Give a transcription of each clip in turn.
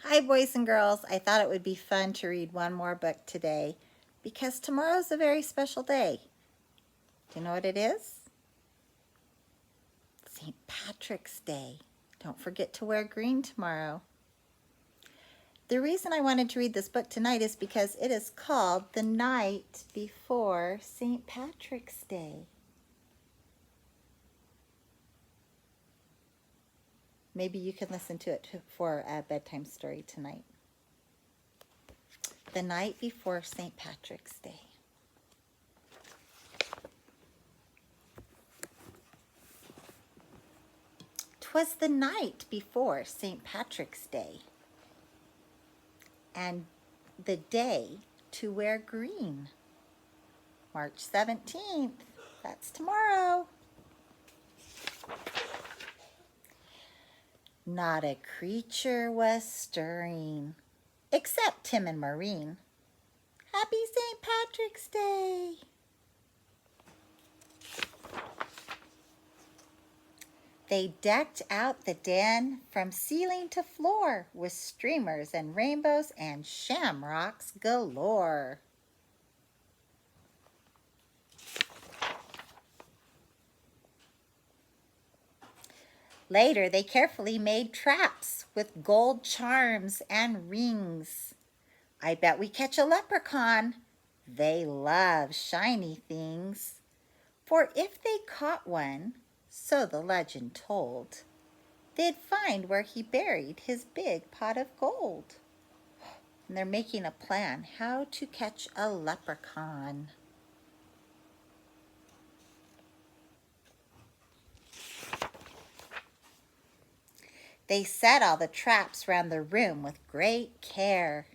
Hi, boys and girls. I thought it would be fun to read one more book today because tomorrow's a very special day. Do you know what it is? St. Patrick's Day. Don't forget to wear green tomorrow. The reason I wanted to read this book tonight is because it is called The Night Before St. Patrick's Day. Maybe you can listen to it for a bedtime story tonight. The Night Before St. Patrick's Day. 'Twas the night before St. Patrick's Day, and the day to wear green. March 17th, that's tomorrow. Not a creature was stirring, except Tim and Maureen. Happy St. Patrick's Day! They decked out the den from ceiling to floor with streamers and rainbows and shamrocks galore. Later, they carefully made traps with gold charms and rings. I bet we catch a leprechaun. They love shiny things. For if they caught one, so the legend told, they'd find where he buried his big pot of gold. And they're making a plan how to catch a leprechaun. They set all the traps round the room with great care,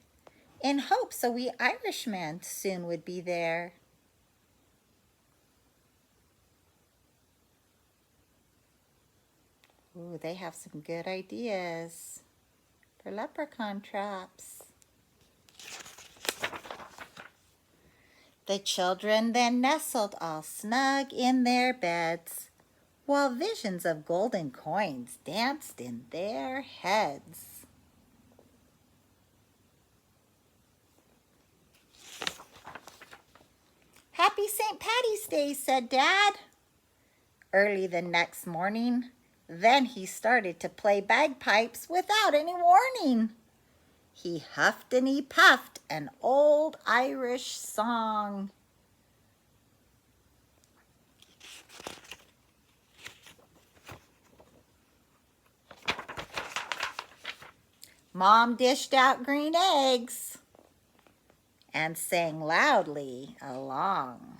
in hopes a wee Irishman soon would be there. Ooh, they have some good ideas for leprechaun traps. The children then nestled all snug in their beds, while visions of golden coins danced in their heads. Happy St. Patty's Day, said Dad. Early the next morning, then he started to play bagpipes without any warning. He huffed and he puffed an old Irish song. Mom dished out green eggs and sang loudly along.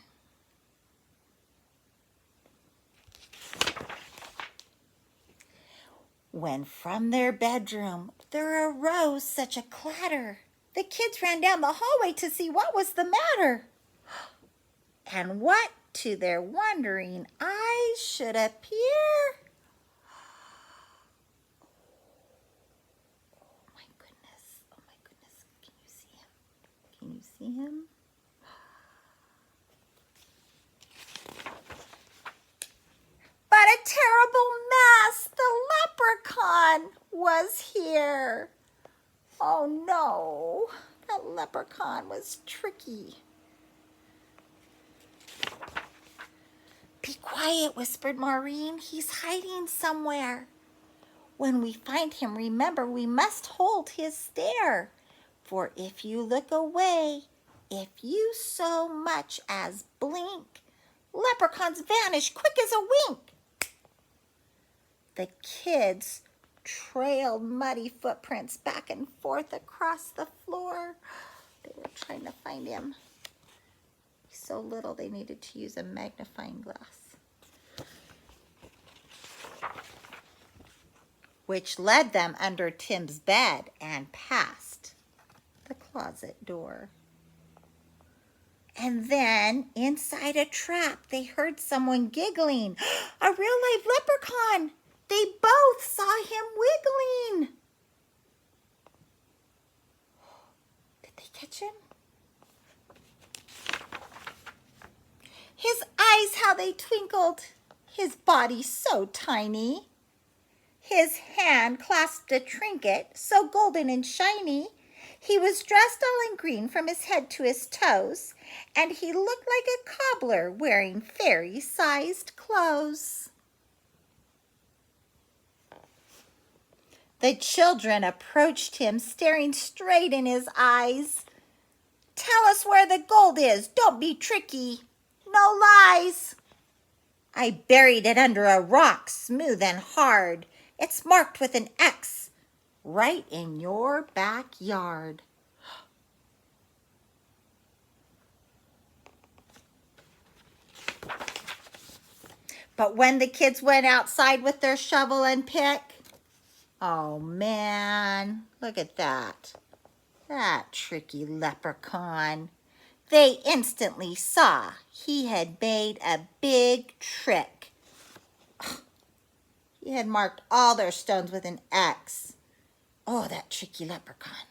When from their bedroom there arose such a clatter, the kids ran down the hallway to see what was the matter. And what to their wondering eyes should appear? Oh my goodness, can you see him? Can you see him? But a terrible mess! The leprechaun was here. Oh no, that leprechaun was tricky. Be quiet, whispered Maureen. He's hiding somewhere. When we find him, remember we must hold his stare. For if you look away, if you so much as blink, leprechauns vanish quick as a wink. The kids trailed muddy footprints back and forth across the floor. They were trying to find him. He's so little they needed to use a magnifying glass, which led them under Tim's bed and past the closet door. And then, inside a trap, they heard someone giggling. A real-life leprechaun! They both saw him wiggling. Did they catch him? His eyes, how they twinkled. His body so tiny. His hand clasped a trinket so golden and shiny. He was dressed all in green from his head to his toes, and he looked like a cobbler wearing fairy-sized clothes. The children approached him, staring straight in his eyes. "Tell us where the gold is. Don't be tricky. No lies." "I buried it under a rock, smooth and hard. It's marked with an X, right in your backyard." But when the kids went outside with their shovel and pick, oh man, look at that. That tricky leprechaun. They instantly saw he had made a big trick. He had marked all their stones with an X. Oh, that tricky leprechaun.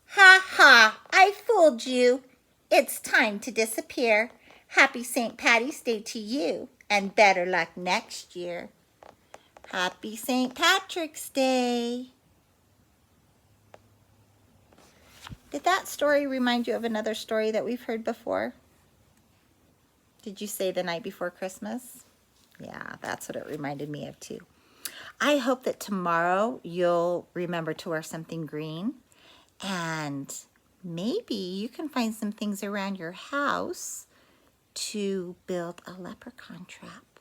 "Ha ha, I fooled you. It's time to disappear. Happy St. Patty's Day to you, and better luck next year." Happy St. Patrick's Day. Did that story remind you of another story that we've heard before? Did you say The Night Before Christmas? Yeah, that's what it reminded me of too. I hope that tomorrow you'll remember to wear something green, and maybe you can find some things around your house to build a leprechaun trap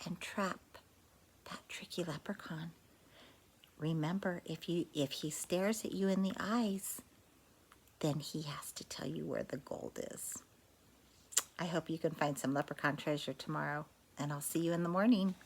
and trap that tricky leprechaun. Remember, if he stares at you in the eyes, then he has to tell you where the gold is. I hope you can find some leprechaun treasure tomorrow, and I'll see you in the morning.